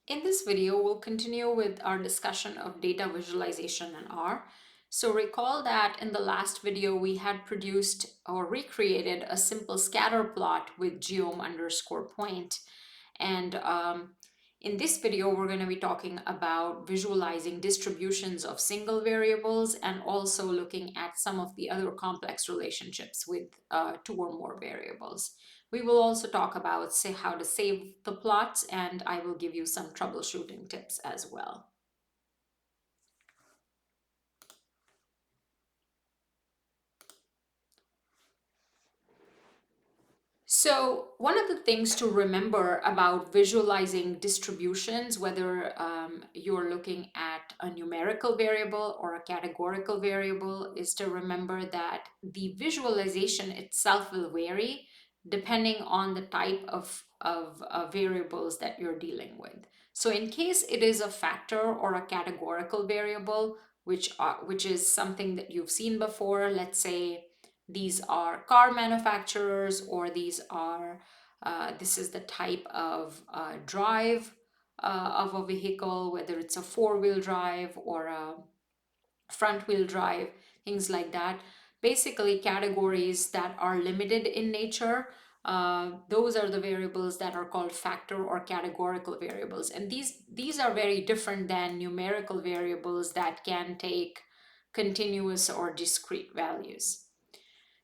In this video, we'll continue with our discussion of data visualization in R. So recall that in the last video, we had produced or recreated a simple scatter plot with geom_point. And in this video, we're going to be talking about visualizing distributions of single variables and also looking at some of the other complex relationships with two or more variables. We will also talk about how to save the plots, and I will give you some troubleshooting tips as well. So one of the things to remember about visualizing distributions, whether you're looking at a numerical variable or a categorical variable, is to remember that the visualization itself will vary depending on the type of variables that you're dealing with. So in case it is a factor or a categorical variable, which is something that you've seen before, let's say these are car manufacturers, or these are this is the type of drive of a vehicle, whether it's a four-wheel drive or a front-wheel drive, things like that. Basically, categories that are limited in nature, those are the variables that are called factor or categorical variables. And these are very different than numerical variables that can take continuous or discrete values.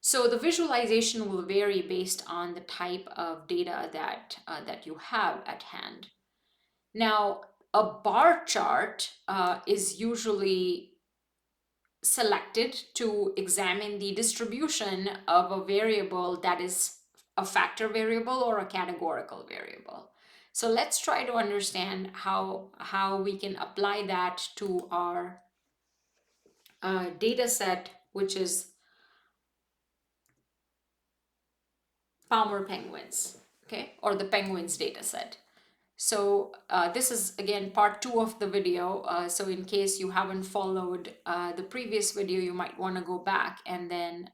So the visualization will vary based on the type of data that you have at hand. Now, a bar chart is usually selected to examine the distribution of a variable that is a factor variable or a categorical variable. So let's try to understand how we can apply that to our data set, which is Palmer penguins, okay, or the penguins data set. So this is again part 2 of the video. So in case you haven't followed the previous video, you might want to go back and then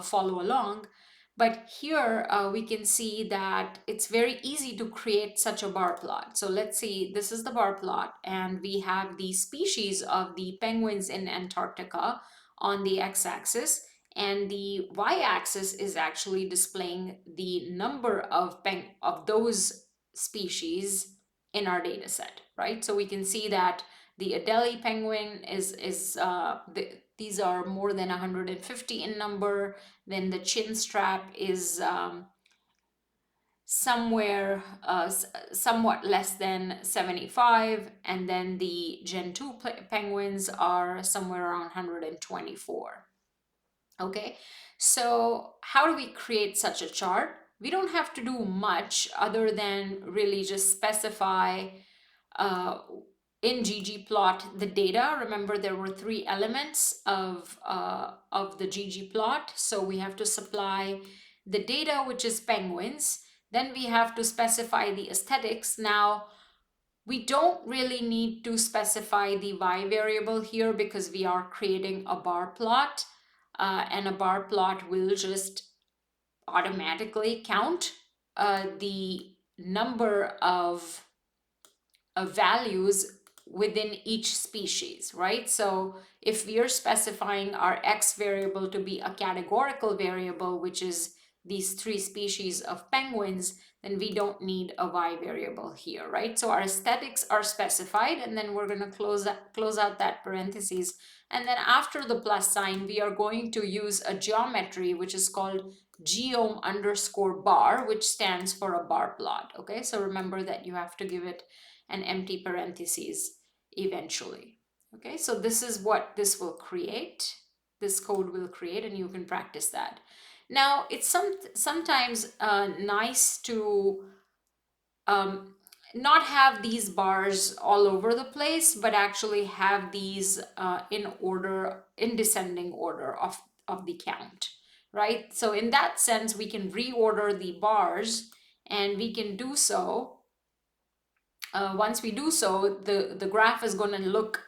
follow along. But here we can see that it's very easy to create such a bar plot. So let's see, this is the bar plot, and we have the species of the penguins in Antarctica on the x-axis, and the y-axis is actually displaying the number of those species in our data set, right? So we can see that the Adelie penguin these are more than 150 in number. Then the chin strap is somewhat less than 75, and then the Gen 2 penguins are somewhere around 124. Okay, so how do we create such a chart? We don't have to do much other than really just specify in ggplot the data. Remember, there were 3 elements of the ggplot, so we have to supply the data, which is penguins. Then we have to specify the aesthetics. Now, we don't really need to specify the y variable here because we are creating a bar plot, and a bar plot will just automatically count the number of values within each species, right? So if we are specifying our x variable to be a categorical variable, which is these 3 species of penguins, then we don't need a y variable here, right? So our aesthetics are specified, and then we're going to close out that parentheses. And then after the plus sign, we are going to use a geometry, which is called geom_bar, which stands for a bar plot, okay? So remember that you have to give it an empty parentheses eventually. Okay, so this is what this will create. This code will create, and you can practice that. Now, it's sometimes nice to not have these bars all over the place, but actually have these in descending order of the count, right? So in that sense, we can reorder the bars, and we can do so. Once we do so, the graph is going to look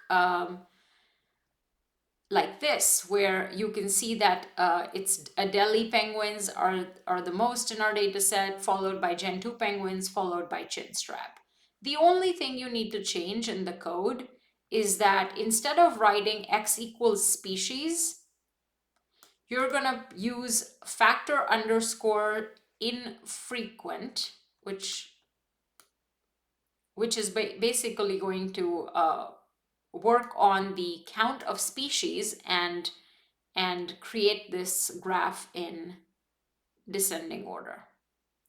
like this, where you can see that it's Adelie penguins are the most in our data set, followed by Gen 2 penguins, followed by chin strap. The only thing you need to change in the code is that instead of writing x equals species, you're going to use factor underscore infrequent, which is basically going to work on the count of species and create this graph in descending order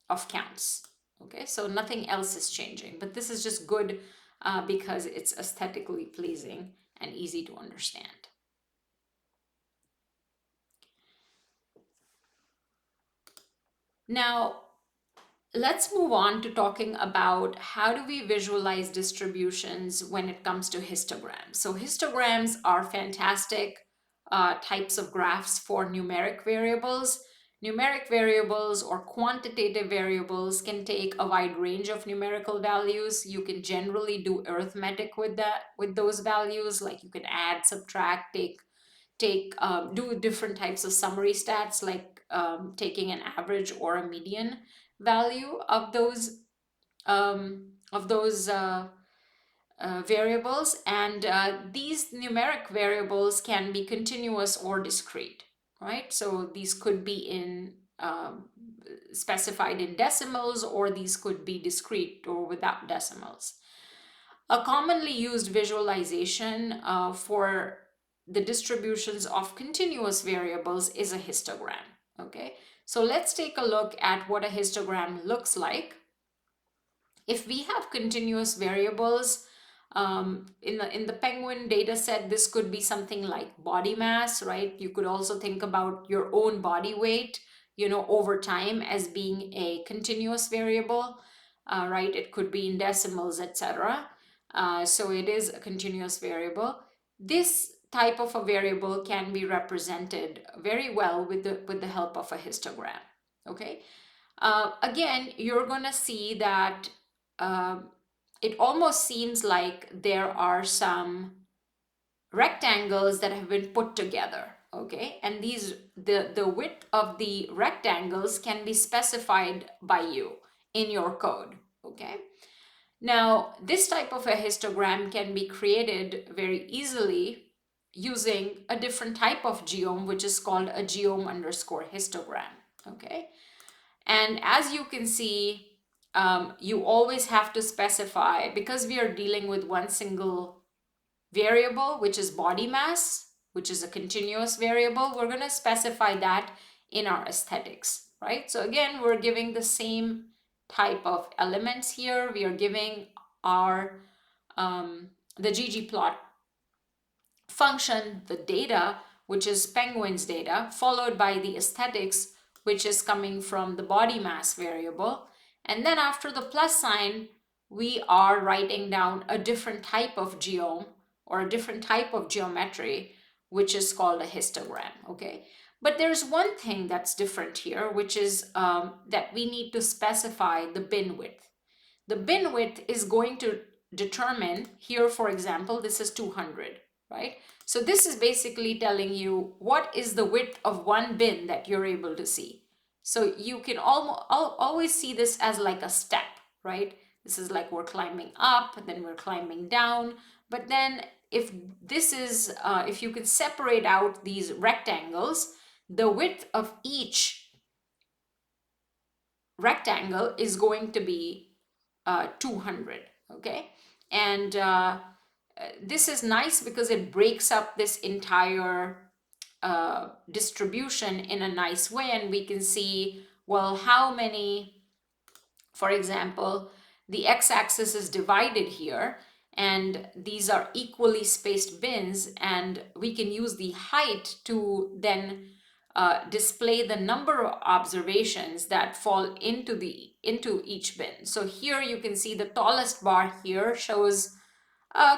of counts. Okay, so nothing else is changing, but this is just good because it's aesthetically pleasing and easy to understand. Now, let's move on to talking about how do we visualize distributions when it comes to histograms. So histograms are fantastic types of graphs for numeric variables. Numeric variables or quantitative variables can take a wide range of numerical values. You can generally do arithmetic with those values, like you can add, subtract, do different types of summary stats, like taking an average or a median value of those variables, and these numeric variables can be continuous or discrete, right? So these could be in specified in decimals, or these could be discrete or without decimals. A commonly used visualization for the distributions of continuous variables is a histogram. Okay, so let's take a look at what a histogram looks like. If we have continuous variables in the penguin data set, this could be something like body mass, right? You could also think about your own body weight, over time as being a continuous variable, right? It could be in decimals, etc. So it is a continuous variable. This type of a variable can be represented very well with the help of a histogram. Okay. Again, you're going to see that it almost seems like there are some rectangles that have been put together. Okay, and the width of the rectangles can be specified by you in your code. Okay, now this type of a histogram can be created very easily using a different type of geom, which is called a geom underscore histogram. Okay, and as you can see, you always have to specify, because we are dealing with one single variable, which is body mass, which is a continuous variable. We're going to specify that in our aesthetics, right? So again, we're giving the same type of elements here. We are giving our the ggplot function, the data, which is penguin's data, followed by the aesthetics, which is coming from the body mass variable. And then after the plus sign, we are writing down a different type of geom or a different type of geometry, which is called a histogram. Okay. But there's one thing that's different here, which is that we need to specify the bin width. The bin width is going to determine here, for example, this is 200, right? So this is basically telling you what is the width of one bin that you're able to see. So you can always see this as like a step, right? This is like we're climbing up, then we're climbing down. But then if if you can separate out these rectangles, the width of each rectangle is going to be 200. Okay, and this is nice because it breaks up this entire distribution in a nice way, and we can see, well, how many, for example, the x-axis is divided here, and these are equally spaced bins, and we can use the height to then display the number of observations that fall into each bin. So here you can see the tallest bar here shows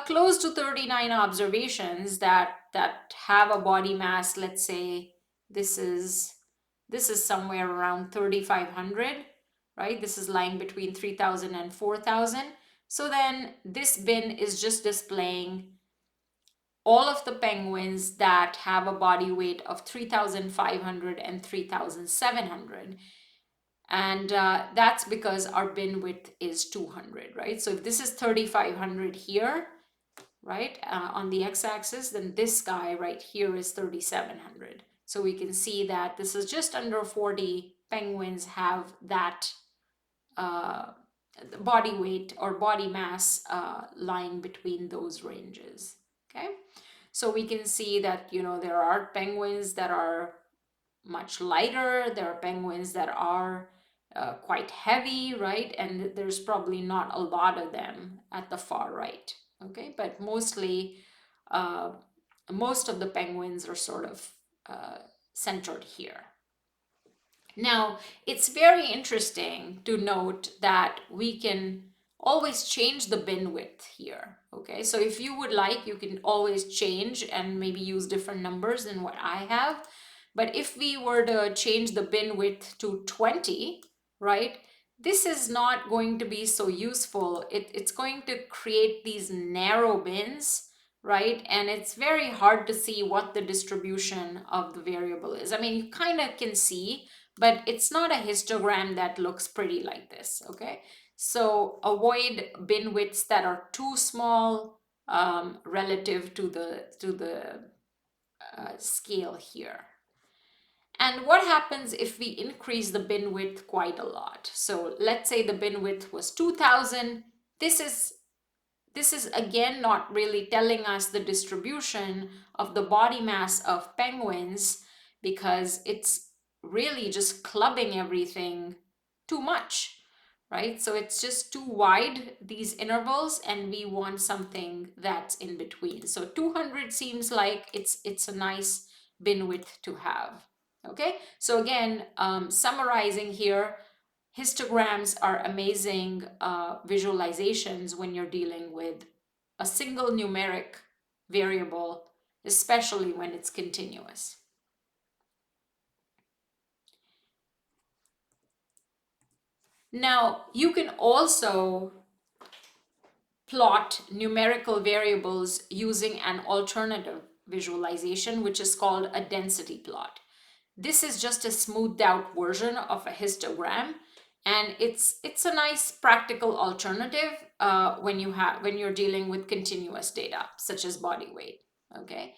close to 39 observations that have a body mass. Let's say this is somewhere around 3,500, right? This is lying between 3,000 and 4,000. So then this bin is just displaying all of the penguins that have a body weight of 3,500 and 3,700. And that's because our bin width is 200, right? So if this is 3,500 here, right, on the x-axis, then this guy right here is 3,700. So we can see that this is just under 40 penguins have that uh, body weight or body mass lying between those ranges. Okay, so we can see that, you know, there are penguins that are much lighter, there are penguins that are quite heavy, right? And there's probably not a lot of them at the far right. Okay, but mostly uh, most of the penguins are sort of centered here. Now, it's very interesting to note that we can always change the bin width here. Okay, so if you would like, you can always change and maybe use different numbers than what I have. But if we were to change the bin width to 20, right, this is not going to be so useful. It's going to create these narrow bins, right? And it's very hard to see what the distribution of the variable is. I mean, you kind of can see, but it's not a histogram that looks pretty like this, okay? So avoid bin widths that are too small relative to the scale here. And what happens if we increase the bin width quite a lot? So let's say the bin width was 2000. This is again not really telling us the distribution of the body mass of penguins, because it's really just clubbing everything too much, right? So it's just too wide, these intervals, and we want something that's in between. So 200 seems like it's a nice bin width to have. Okay, so again, summarizing here, histograms are amazing visualizations when you're dealing with a single numeric variable, especially when it's continuous. Now, you can also plot numerical variables using an alternative visualization, which is called a density plot. This is just a smoothed out version of a histogram, and it's a nice practical alternative when you're dealing with continuous data such as body weight. Okay,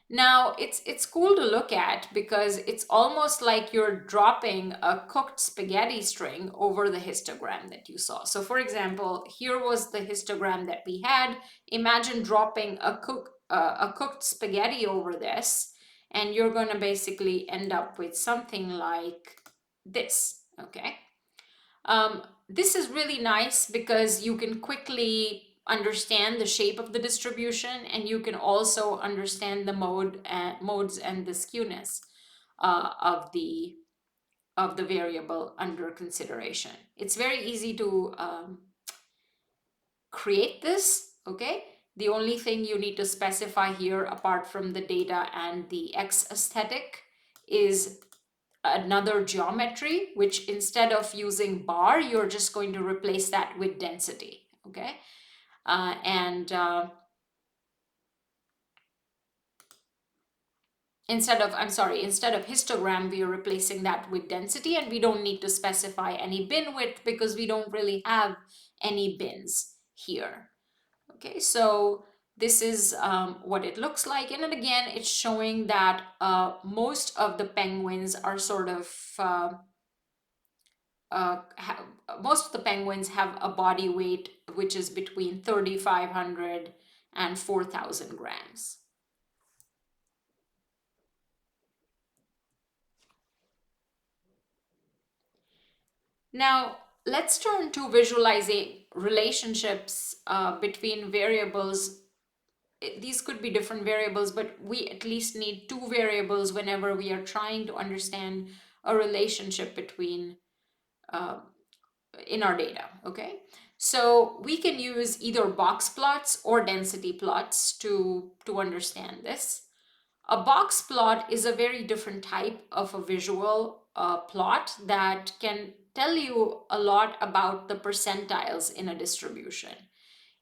now it's cool to look at because it's almost like you're dropping a cooked spaghetti string over the histogram that you saw. So for example, here was the histogram that we had. Imagine dropping a cooked spaghetti over this, and you're going to basically end up with something like this. Okay, this is really nice because you can quickly understand the shape of the distribution, and you can also understand the modes and the skewness of the variable under consideration. It's very easy to create this. Okay, the only thing you need to specify here, apart from the data and the X aesthetic, is another geometry, which instead of using bar, you're just going to replace that with density. Okay, and instead of histogram, we are replacing that with density, and we don't need to specify any bin width because we don't really have any bins here. Okay, so this is what it looks like. And then again, it's showing that most of the penguins are sort of most of the penguins have a body weight which is between 3,500 and 4,000 grams. Now, let's turn to visualizing relationships between variables. These could be different variables, but we at least need two variables whenever we are trying to understand a relationship between in our data. Okay, so we can use either box plots or density plots to understand this. A box plot is a very different type of a visual plot that can tell you a lot about the percentiles in a distribution.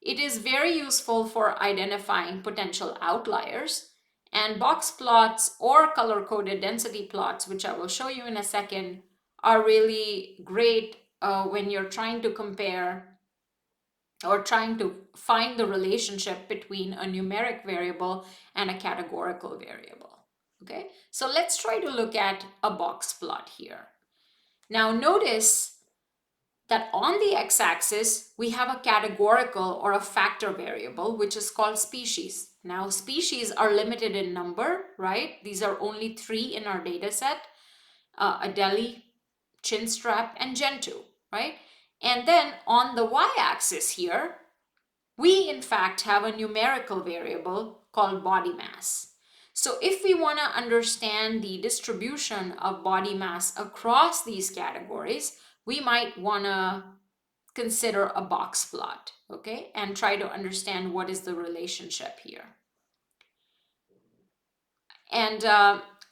It is very useful for identifying potential outliers, and box plots or color-coded density plots, which I will show you in a second, are really great when you're trying to compare or trying to find the relationship between a numeric variable and a categorical variable. Okay, so let's try to look at a box plot here. Now notice that on the x-axis, we have a categorical or a factor variable, which is called species. Now, species are limited in number, right? These are only 3 in our data set, Adelie, Chinstrap, and Gentoo, right? And then on the y-axis here, we in fact have a numerical variable called body mass. So if we want to understand the distribution of body mass across these categories, we might want to consider a box plot, okay, and try to understand what is the relationship here. And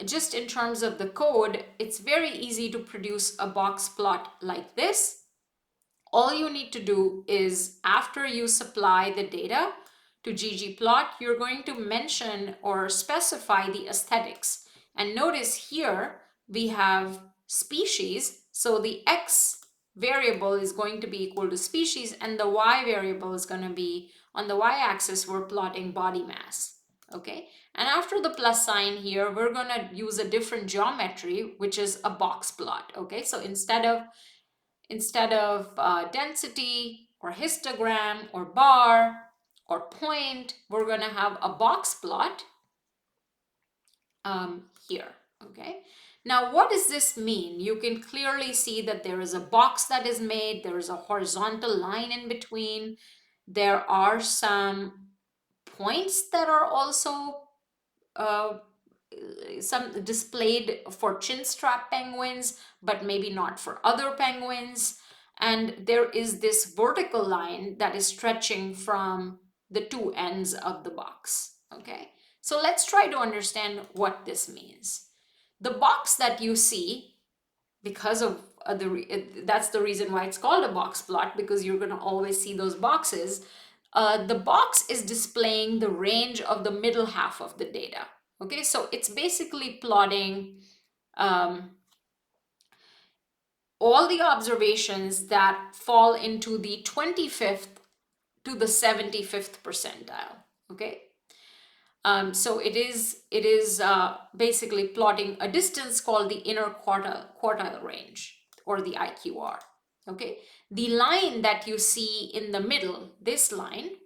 just in terms of the code, it's very easy to produce a box plot like this. All you need to do is, after you supply the data to ggplot, you're going to mention or specify the aesthetics. And notice here we have species, so the x variable is going to be equal to species, and the y variable is going to be, on the y-axis, we're plotting body mass. Okay, and after the plus sign here, we're going to use a different geometry, which is a box plot. Okay, so instead of density or histogram or bar or point, we're going to have a box plot here. Okay, now what does this mean? You can clearly see that there is a box that is made, there is a horizontal line in between, there are some points that are also some displayed for chinstrap penguins, but maybe not for other penguins. And there is this vertical line that is stretching from the 2 ends of the box. Okay, so let's try to understand what this means. The box that you see, because of that's the reason why it's called a box plot, because you're going to always see those boxes. The box is displaying the range of the middle half of the data. Okay, so it's basically plotting all the observations that fall into the 25th to the 75th percentile. Okay, so it is basically plotting a distance called the inner quartile range, or the IQR. Okay, the line that you see in the middle, this line,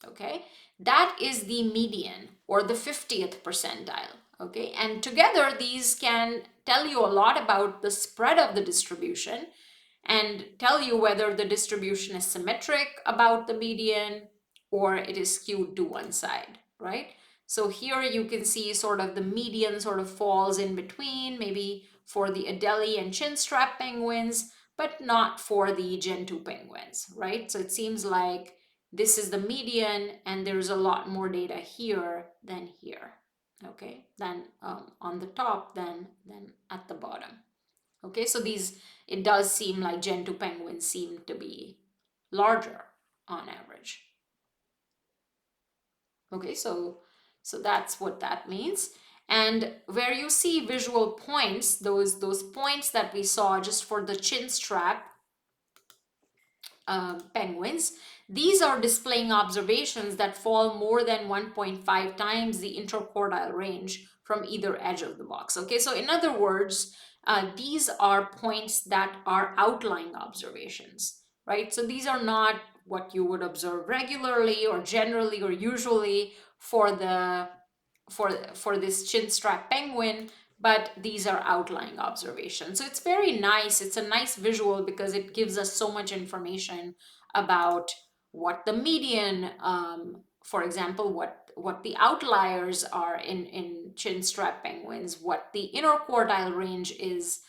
okay, that is the median, or the 50th percentile. Okay, and together these can tell you a lot about the spread of the distribution and tell you whether the distribution is symmetric about the median or it is skewed to one side, right? So here you can see sort of the median sort of falls in between, maybe for the Adelie and Chinstrap penguins, but not for the Gentoo penguins, right? So it seems like this is the median and there's a lot more data here than here, okay, than on the top than at the bottom. Okay, so it does seem like Gentoo penguins seem to be larger on average. Okay, so that's what that means. And where you see visual points, those points that we saw just for the chinstrap penguins, these are displaying observations that fall more than 1.5 times the interquartile range from either edge of the box. Okay, so in other words, these are points that are outlying observations, right? So these are not what you would observe regularly or generally or usually for this chinstrap penguin, but these are outlying observations. So it's very nice. It's a nice visual because it gives us so much information about what the median, for example, what the outliers are in chinstrap penguins, what the interquartile range is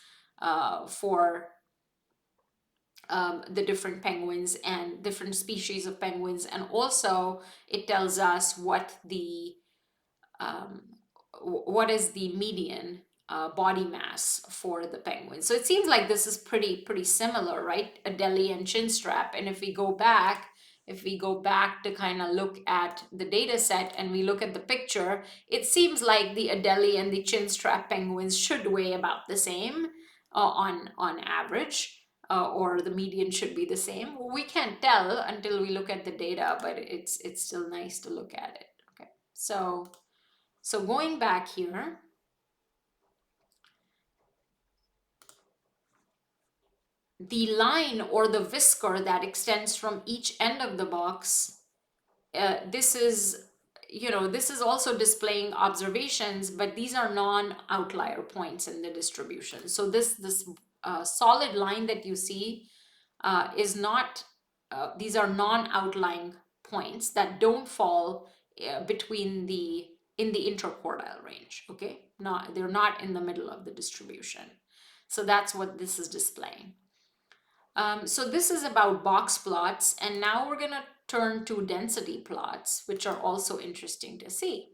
for the different penguins and different species of penguins, and also it tells us what is the median body mass for the penguin. So it seems like this is pretty similar, right? Adelie and chinstrap. And if we go back to kind of look at the data set and we look at the picture, it seems like the Adelie and the chinstrap penguins should weigh about the same. on average, or the median should be the same. We can't tell until we look at the data, but it's still nice to look at it. Okay, so going back here, the line or the whisker that extends from each end of the box, this is, this is also displaying observations, but these are non-outlier points in the distribution. So this solid line that you see is not, these are non-outlying points that don't fall between in the interquartile range. Okay, they're not in the middle of the distribution. So that's what this is displaying. So this is about box plots, and now we're going to turn to density plots, which are also interesting to see.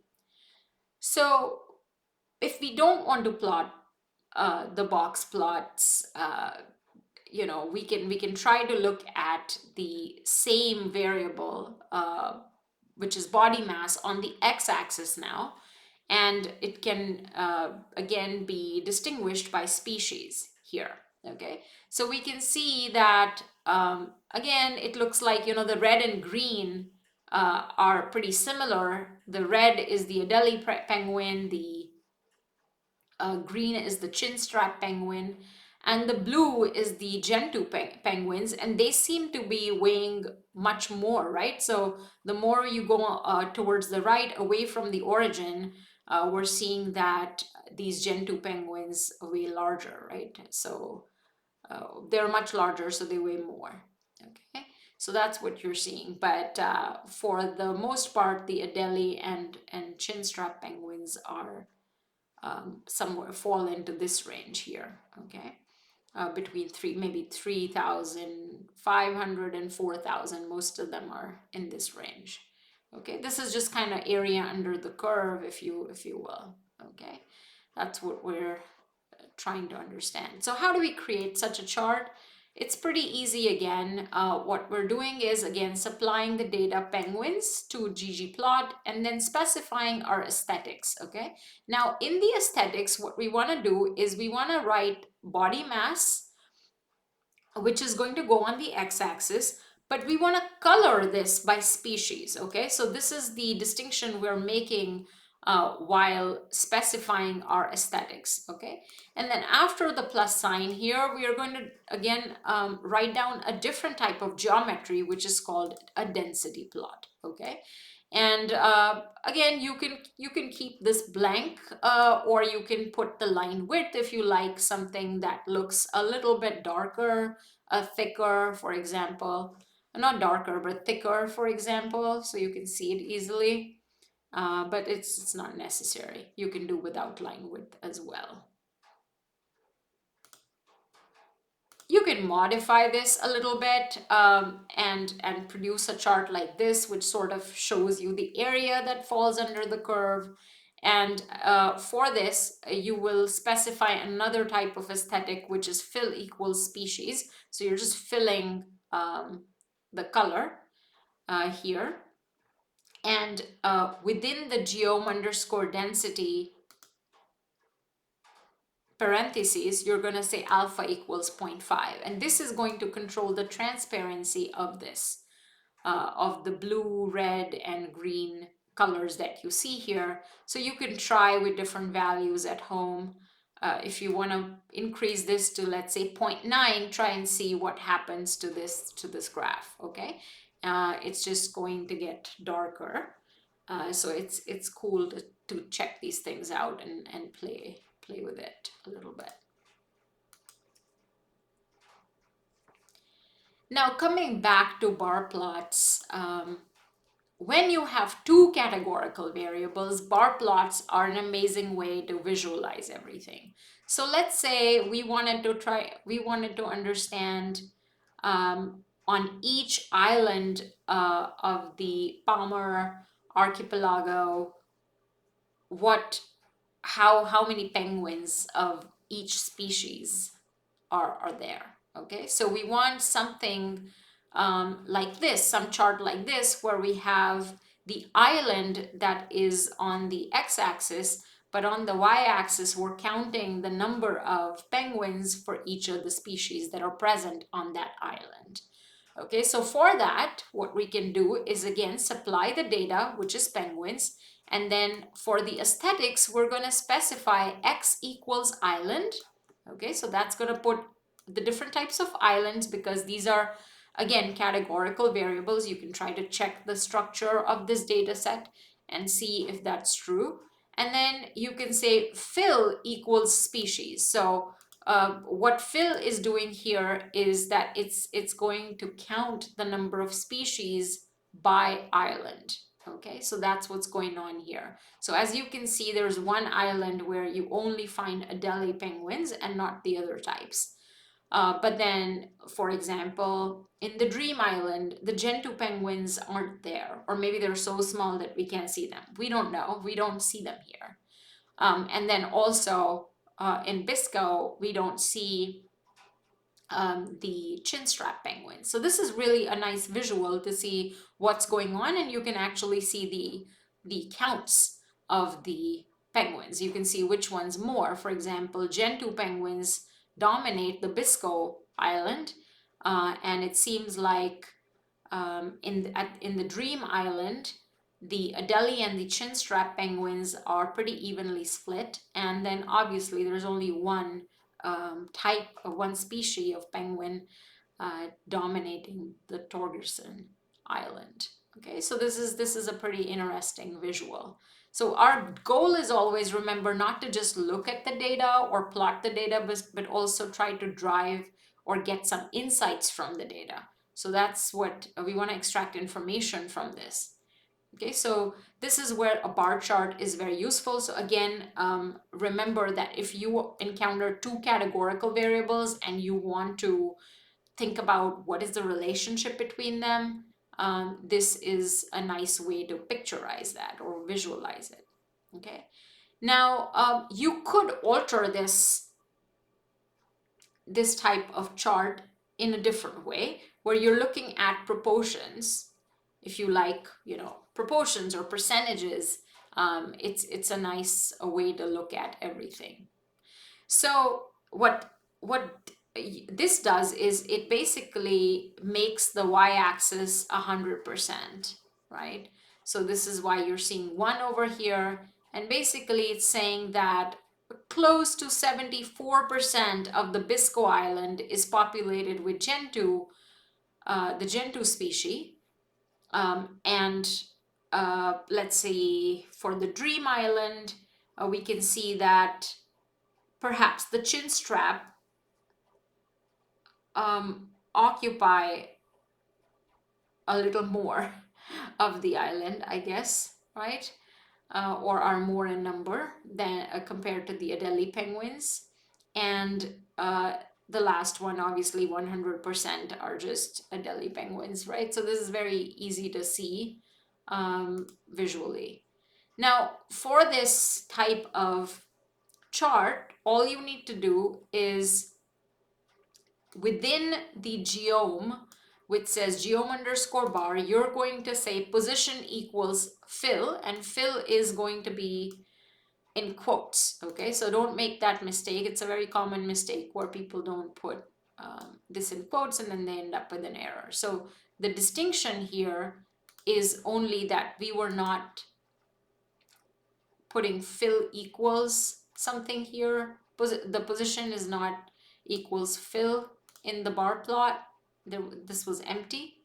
So if we don't want to plot the box plots, we can try to look at the same variable, which is body mass, on the x-axis now, and it can again be distinguished by species here. Okay, so we can see that again it looks like, the red and green are pretty similar. The red is the Adelie penguin, the green is the chinstrap penguin, and the blue is the Gentoo penguins, and they seem to be weighing much more, right? So the more you go towards the right, away from the origin, we're seeing that these Gentoo penguins weigh larger, right? So they're much larger, so they weigh more. Okay, so that's what you're seeing. But for the most part, the Adelie and chinstrap penguins are somewhere fall into this range here. Okay, between maybe 3,500 and 4,000. Most of them are in this range. Okay, this is just kind of area under the curve, if you will. Okay, that's what we're trying to understand. So how do we create such a chart? It's pretty easy again. What we're doing is, again, supplying the data penguins to ggplot and then specifying our aesthetics, okay? Now, in the aesthetics, what we want to do is we want to write body mass, which is going to go on the x-axis, but we want to color this by species, okay? So this is the distinction we're making while specifying our aesthetics, okay? And then after the plus sign here, we are going to, again, write down a different type of geometry, which is called a density plot, okay? And again, you can keep this blank, or you can put the line width if you like something that looks a little bit darker, thicker, for example. Not darker, but thicker, for example, so you can see it easily. But it's not necessary. You can do without line width as well. You can modify this a little bit and produce a chart like this, which sort of shows you the area that falls under the curve. And for this, you will specify another type of aesthetic, which is fill equals species. So you're just filling the color here. And within the geom underscore density parentheses, you're going to say alpha equals 0.5. And this is going to control the transparency of this, of the blue, red, and green colors that you see here. So you can try with different values at home. If you want to increase this to, let's say, 0.9, try and see what happens to this graph, okay? It's just going to get darker. So it's cool to check these things out and play with it a little bit. Now, coming back to bar plots, when you have two categorical variables, bar plots are an amazing way to visualize everything. So let's say we wanted to understand on each island of the Palmer archipelago, how many penguins of each species are there. Okay, so we want something like this, some chart like this, where we have the island that is on the x-axis, but on the y-axis, we're counting the number of penguins for each of the species that are present on that island. Okay, so for that, what we can do is again supply the data, which is penguins, and then for the aesthetics, we're going to specify x equals island. Okay, so that's going to put the different types of islands, because these are, again, categorical variables. You can try to check the structure of this data set and see if that's true. And then you can say fill equals species. So what fill is doing here is that it's going to count the number of species by island. Okay, so that's what's going on here. So as you can see, there's one island where you only find Adelie penguins and not the other types. But then, for example, in the Dream Island, the Gentoo penguins aren't there, or maybe they're so small that we can't see them. We don't know. We don't see them here. And then also in Bisco, we don't see the chinstrap penguin. So this is really a nice visual to see what's going on, and you can actually see the counts of the penguins. You can see which one's more. For example, Gentoo penguins dominate the Bisco Island, and it seems like in the Dream Island, the Adelie and the chinstrap penguins are pretty evenly split, and then obviously there's only one type of one species of penguin dominating the Torgerson Island. Okay, so this is a pretty interesting visual. So our goal is always, remember, not to just look at the data or plot the data, but also try to drive or get some insights from the data. So that's what we want to extract information from this. Okay, so this is where a bar chart is very useful. So again, remember that if you encounter two categorical variables and you want to think about what is the relationship between them, this is a nice way to picturize that or visualize it. Okay, now you could alter this type of chart in a different way, where you're looking at proportions. If you like, proportions or percentages, it's a nice way to look at everything. So what this does is it basically makes the y-axis 100%, right? So this is why you're seeing 1 over here, and basically it's saying that close to 74% of the Bisco Island is populated with Gentoo, the Gentoo species. And let's see, for the Dream Island, we can see that perhaps the chinstrap occupy a little more of the island, I guess, right? Or are more in number than compared to the Adelie penguins. And the last one, obviously 100% are just Adelie penguins, right? So this is very easy to see visually. Now, for this type of chart, all you need to do is within the geom, which says geom underscore bar, you're going to say position equals fill, and fill is going to be in quotes. Okay, so don't make that mistake. It's a very common mistake where people don't put this in quotes and then they end up with an error. So the distinction here is only that we were not putting fill equals something here. The position is not equals fill in the bar plot. This was empty.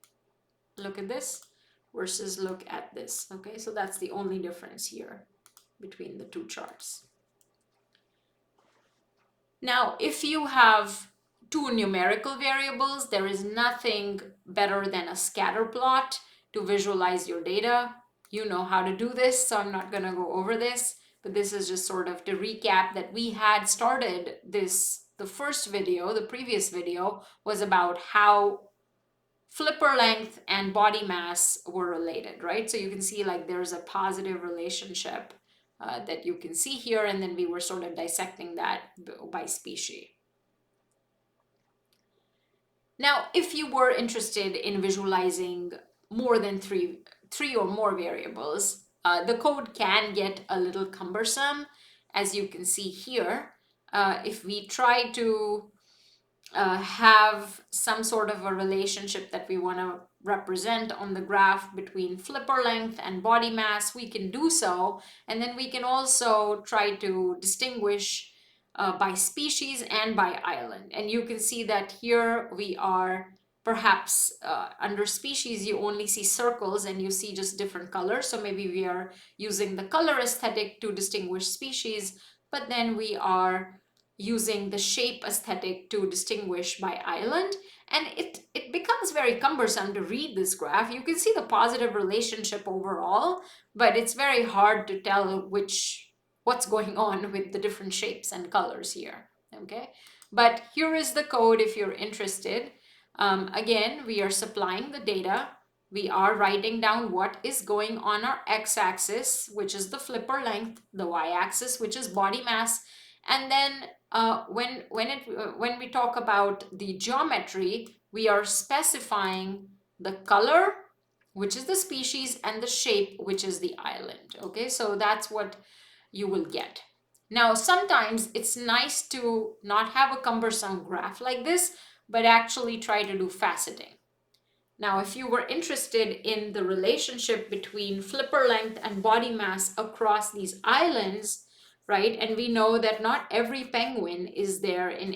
Look at this versus look at this. Okay, so that's the only difference here between the two charts. Now, if you have two numerical variables, there is nothing better than a scatter plot to visualize your data. You know how to do this, so I'm not going to go over this, but this is just sort of to recap that we had started this. The first video, the previous video, was about how flipper length and body mass were related, right? So you can see like there's a positive relationship that you can see here, and then we were sort of dissecting that by species. Now, if you were interested in visualizing more than three or more variables, the code can get a little cumbersome, as you can see here, if we try to have some sort of a relationship that we want to represent on the graph between flipper length and body mass, we can do so. And then we can also try to distinguish by species and by island. And you can see that here we are perhaps under species, you only see circles and you see just different colors. So maybe we are using the color aesthetic to distinguish species, but then we are using the shape aesthetic to distinguish by island. And it becomes very cumbersome to read this graph. You can see the positive relationship overall, but it's very hard to tell what's going on with the different shapes and colors here. Okay, but here is the code if you're interested. Again, we are supplying the data. We are writing down what is going on our x-axis, which is the flipper length, the y-axis, which is body mass, and then when we talk about the geometry, we are specifying the color, which is the species, and the shape, which is the island. Okay, so that's what you will get. Now, sometimes it's nice to not have a cumbersome graph like this, but actually try to do faceting. Now, if you were interested in the relationship between flipper length and body mass across these islands, right? And we know that not every penguin is there in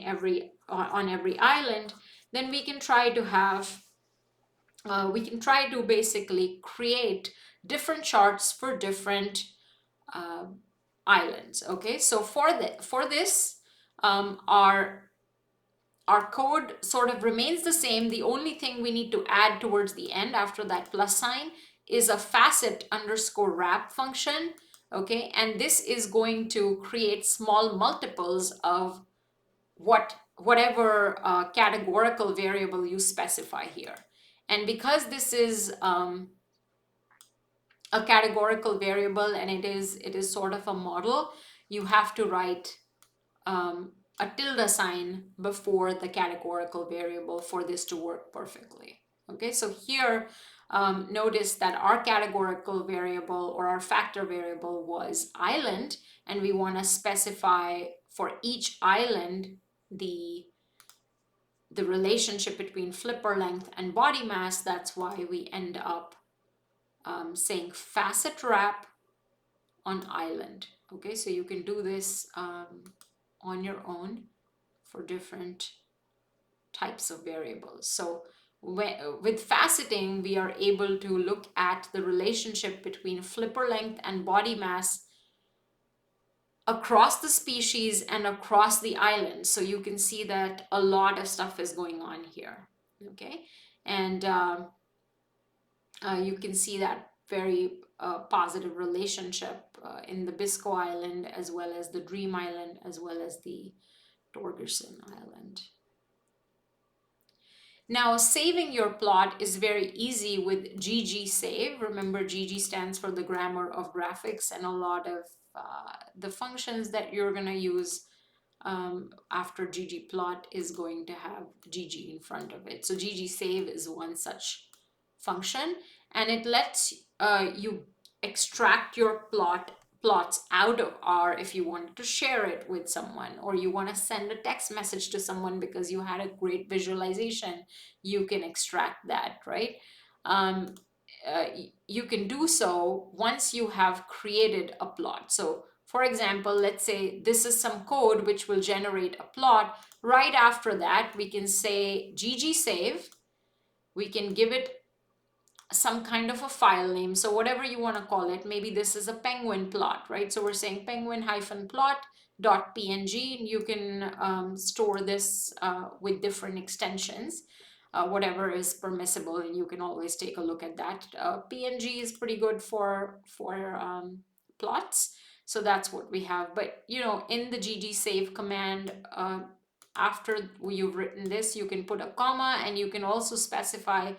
on every island, then we can try to basically create different charts for different uh, islands. Okay, so for this, our code sort of remains the same. The only thing we need to add towards the end after that plus sign is a facet underscore wrap function. Okay, and this is going to create small multiples of whatever categorical variable you specify here. And because this is a categorical variable and it is sort of a model, you have to write a tilde sign before the categorical variable for this to work perfectly. Okay, so here notice that our categorical variable or our factor variable was island, and we want to specify for each island the relationship between flipper length and body mass. That's why we end up saying facet wrap on island. Okay, so you can do this on your own for different types of variables. So with faceting, we are able to look at the relationship between flipper length and body mass across the species and across the island. So you can see that a lot of stuff is going on here. Okay, and you can see that very positive relationship in the Bisco Island, as well as the Dream Island, as well as the Torgerson Island. Now, saving your plot is very easy with ggSave. Remember, GG stands for the grammar of graphics, and a lot of the functions that you're going to use after ggplot is going to have GG in front of it. So ggSave is one such function, and it lets you extract your plots out of R if you want to share it with someone, or you want to send a text message to someone because you had a great visualization. You can extract that, right? You can do so once you have created a plot. So for example, let's say this is some code which will generate a plot. Right after that, we can say ggSave. We can give it some kind of a file name. So whatever you want to call it, maybe this is a penguin plot, right? So we're saying penguin-plot.png. You can store this with different extensions, whatever is permissible, and you can always take a look at that. PNG is pretty good for plots. So that's what we have. But you know, in the ggSave command, after you've written this, you can put a comma, and you can also specify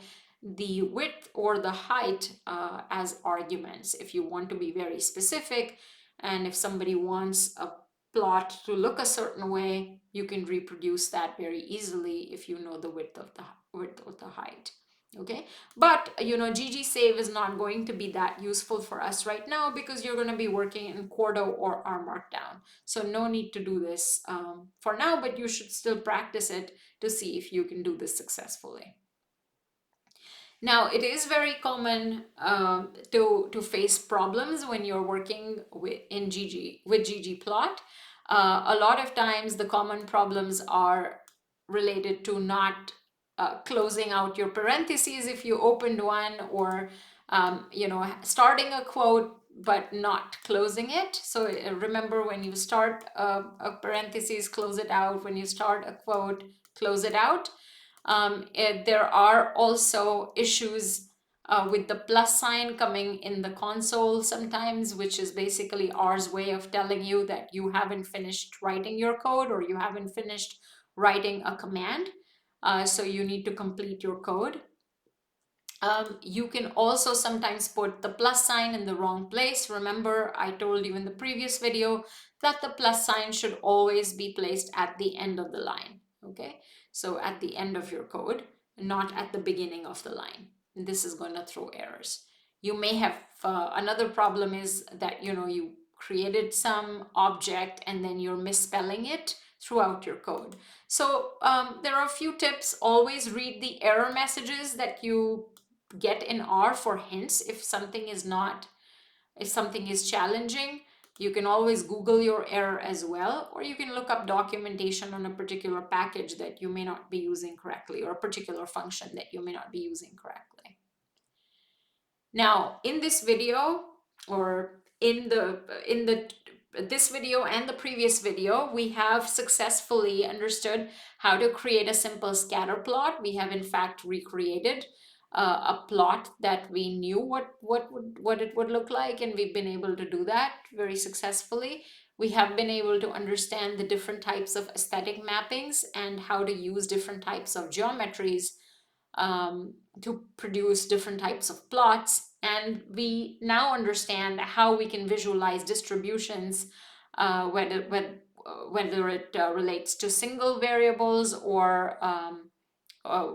the width or the height as arguments if you want to be very specific. And if somebody wants a plot to look a certain way, you can reproduce that very easily if you know the width of the height. Okay, but ggSave is not going to be that useful for us right now because you're going to be working in Quarto or R Markdown. So no need to do this for now, but you should still practice it to see if you can do this successfully. Now, it is very common to face problems when you're working with ggplot. A lot of times the common problems are related to not closing out your parentheses if you opened one, or starting a quote but not closing it. So remember, when you start a parenthesis, close it out. When you start a quote, close it out. There are also issues with the plus sign coming in the console sometimes, which is basically R's way of telling you that you haven't finished writing your code, or you haven't finished writing a command. So you need to complete your code. You can also sometimes put the plus sign in the wrong place. Remember, I told you in the previous video that the plus sign should always be placed at the end of the line. Okay, so at the end of your code, not at the beginning of the line. And this is going to throw errors. You may have another problem is that you created some object and then you're misspelling it throughout your code. So there are a few tips. Always read the error messages that you get in R for hints if something is challenging. You can always Google your error as well, or you can look up documentation on a particular package that you may not be using correctly, or a particular function that you may not be using correctly. Now, in this video, or in this video and the previous video, we have successfully understood how to create a simple scatter plot. We have in fact recreated a plot that we knew what it would look like, and we've been able to do that very successfully. We have been able to understand the different types of aesthetic mappings and how to use different types of geometries to produce different types of plots. And we now understand how we can visualize distributions, whether it relates to single variables, or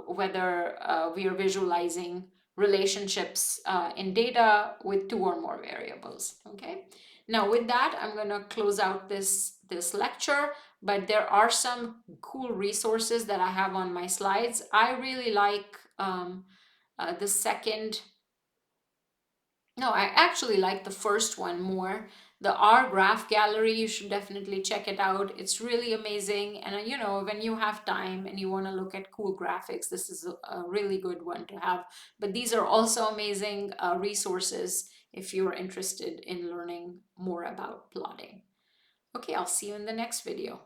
whether we are visualizing relationships in data with two or more variables. Okay. Now with that, I'm going to close out this lecture, but there are some cool resources that I have on my slides. I really like the second. No, I actually like the first one more. The R graph gallery, you should definitely check it out. It's really amazing. And when you have time and you want to look at cool graphics, this is a really good one to have. But these are also amazing resources if you're interested in learning more about plotting. Okay, I'll see you in the next video.